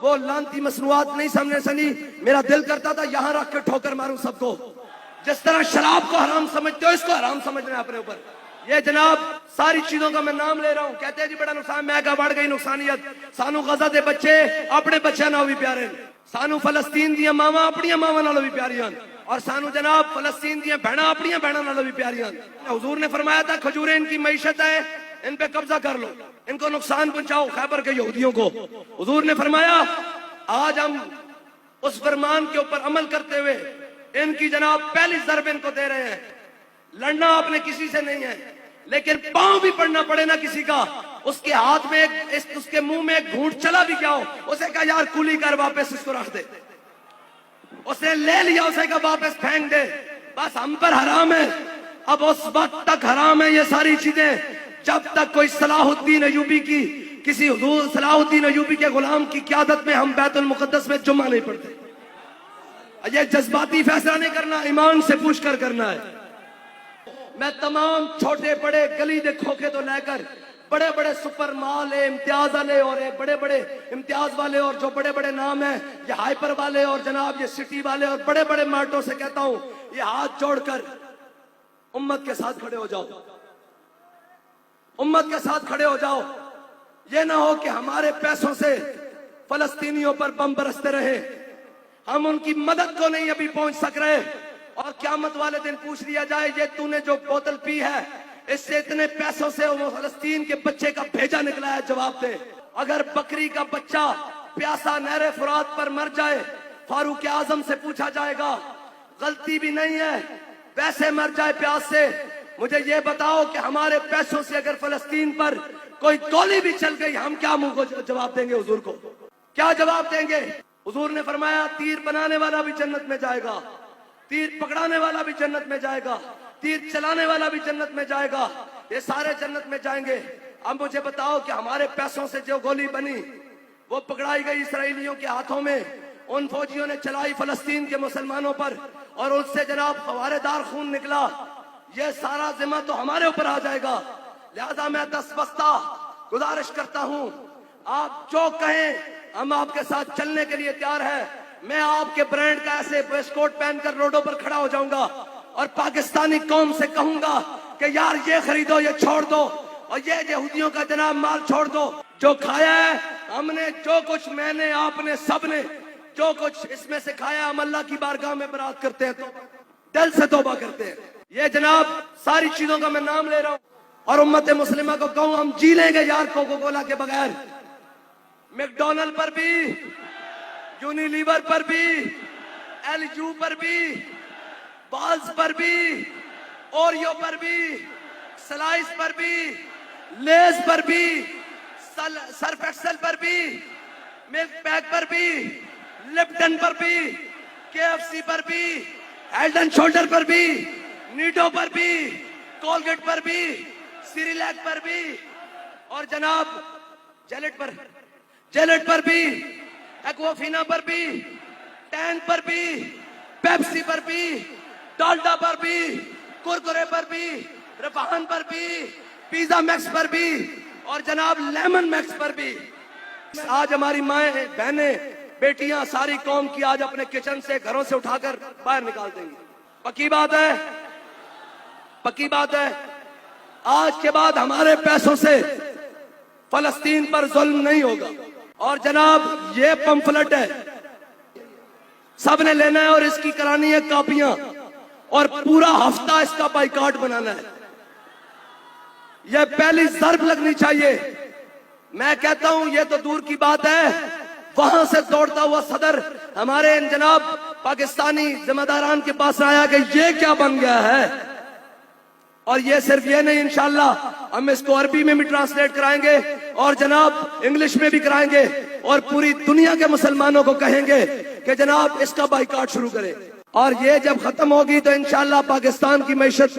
وہ لانتی مصنوعات نہیں سامنے سنی، میرا دل کرتا تھا یہاں رکھ کے ٹھوکر ماروں سب کو۔ جس طرح شراب کو حرام سمجھتے ہو، اس کو حرام سمجھنا ہے اپنے اوپر۔ یہ جناب ساری چیزوں کا میں نام لے رہا ہوں، کہتے ہیں جی بڑا نقصان، میں کہا بڑھ گئی نقصانیت۔ سانو غزہ دے بچے اپنے بچے نال بھی پیارے، سانو فلسطین دیاں ماواں اپنی ماواں نال بھی پیاریاں، اور سانو جناب فلسطین دیاں بہناں اپنی بہناں نال بھی پیاریاں۔ حضور نے فرمایا تھا کھجوریں ان کی معیشت ہے، ان پہ قبضہ کر لو، ان کو نقصان پہنچاؤ، خیبر کے یہودیوں کو۔ حضور نے فرمایا آج ہم اس فرمان کے اوپر عمل کرتے ہوئے ان کی جناب پہلی ضرب ان کو دے رہے ہیں۔ لڑنا آپ نے کسی سے نہیں ہے، لیکن پاؤں بھی پڑنا پڑے نا کسی کا، اس کے ہاتھ میں اس کے منہ میں ایک گھونٹ چلا بھی کیا ہو، اسے کہا یار کولی کر واپس اس کو رکھ دے، اسے لے لیا، اسے کہا واپس پھینک دے، بس ہم پر حرام ہے۔ اب اس وقت تک حرام ہے یہ ساری چیزیں جب تک کوئی صلاح الدین ایوبی کی، کسی حضور صلاح الدین ایوبی کے غلام کی قیادت میں ہم بیت المقدس میں جمعہ نہیں پڑھتے۔ یہ جذباتی فیصلہ نہیں کرنا، ایمان سے پوچھ کر کرنا ہے۔ میں تمام چھوٹے بڑے گلی دے کھوکے تو لے کر بڑے بڑے سپر مال امتیاز والے اور بڑے بڑے امتیاز والے اور جو بڑے بڑے نام ہیں، یہ ہائپر والے اور جناب یہ سٹی والے اور بڑے بڑے مارٹوں سے کہتا ہوں، یہ ہاتھ جوڑ کر امت کے ساتھ کھڑے ہو جاؤ، امت کے ساتھ کھڑے ہو جاؤ۔ یہ نہ ہو کہ ہمارے پیسوں سے فلسطینیوں پر بم برستے رہے، ہم ان کی مدد کو نہیں ابھی پہنچ سک رہے، اور قیامت والے دن پوچھ لیا جائے یہ تو نے جو بوتل پی ہے اس سے اتنے پیسوں سے وہ فلسطین کے بچے کا بھیجا نکلا ہے، جواب دے۔ اگر بکری کا بچہ پیاسا نہر فرات پر مر جائے، فاروق اعظم سے پوچھا جائے گا، غلطی بھی نہیں ہے، پیسے مر جائے پیاس سے، مجھے یہ بتاؤ کہ ہمارے پیسوں سے اگر فلسطین پر کوئی گولی بھی چل گئی، ہم کیا منہ کو جواب دیں گے؟ حضور کو کیا جواب دیں گے؟ حضور نے فرمایا تیر بنانے والا بھی جنت میں جائے گا، تیر پکڑانے والا بھی جنت میں جائے گا، تیر چلانے والا بھی جنت میں جائے گا، یہ سارے جنت میں جائیں گے۔ اب مجھے بتاؤ کہ ہمارے پیسوں سے جو گولی بنی وہ پکڑائی گئی اسرائیلیوں کے ہاتھوں میں، ان فوجیوں نے چلائی فلسطین کے مسلمانوں پر، اور اس سے جناب فوارے دار خون نکلا، یہ سارا ذمہ تو ہمارے اوپر آ جائے گا۔ لہذا میں دستبستہ گزارش کرتا ہوں، آپ جو کہیں ہم آپ کے ساتھ چلنے کے لیے تیار ہیں۔ میں آپ کے برانڈ کا ایسے ویسٹ کوٹ پہن کر روڈوں پر کھڑا ہو جاؤں گا اور پاکستانی قوم سے کہوں گا کہ یار یہ خریدو، یہ چھوڑ دو، اور یہ یہودیوں کا جناب مال چھوڑ دو۔ جو کھایا ہے ہم نے، جو کچھ میں نے، آپ نے، سب نے جو کچھ اس میں سے کھایا، ہم اللہ کی بارگاہ میں برات کرتے ہیں، تو دل سے توبہ کرتے ہیں۔ یہ جناب ساری چیزوں کا میں نام لے رہا ہوں، اور امت مسلمہ کو کہوں ہم جی لیں گے یار کوکو کولا کے بغیر، میک ڈونلڈ پر بھی، یونیلیور پر بھی، ایل یو پر بھی، بالز پر بھی، اوریو پر بھی، سلائس پر بھی، لیز پر بھی، سرف ایکسل پر بھی، ملک پیک پر بھی، لپٹن پر بھی، کے ایف سی پر بھی، ہیڈ اینڈ شولڈر پر بھی، نیڈو پر بھی، کولگیٹ پر بھی، سیریلیک پر بھی، اور جناب جیلٹ پر بھی، ایکوافینا پر بھی، ٹینک پر بھی، پیپسی پر بھی، ڈالڈا پر بھی، کرکرے پر بھی، رفاہن پر بھی، پیزا میکس پر بھی، اور جناب لیمن میکس پر بھی۔ آج ہماری مائیں، بہنیں، بیٹیاں، ساری قوم کی آج اپنے کچن سے، گھروں سے اٹھا کر باہر نکال دیں گی۔ پکی بات ہے، پکی بات ہے، آج کے بعد ہمارے پیسوں سے فلسطین پر ظلم نہیں ہوگا۔ اور جناب یہ پمفلٹ ہے، سب نے لینا ہے، اور اس کی کرانی ہے کاپیاں، اور پورا ہفتہ اس کا بائیکاٹ بنانا ہے۔ یہ پہلی ضرب لگنی چاہیے۔ میں کہتا ہوں یہ تو دور کی بات ہے، وہاں سے دوڑتا ہوا صدر ہمارے ان جناب پاکستانی ذمہ داران کے پاس آیا کہ یہ کیا بن گیا ہے، اور یہ صرف یہ نہیں، انشاءاللہ ہم اس کو عربی میں بھی ٹرانسلیٹ کرائیں گے اور جناب انگلش میں بھی کرائیں گے، اور پوری دنیا کے مسلمانوں کو کہیں گے کہ جناب اس کا بائیکاٹ شروع کریں، اور یہ جب ختم ہوگی تو انشاءاللہ پاکستان کی معیشت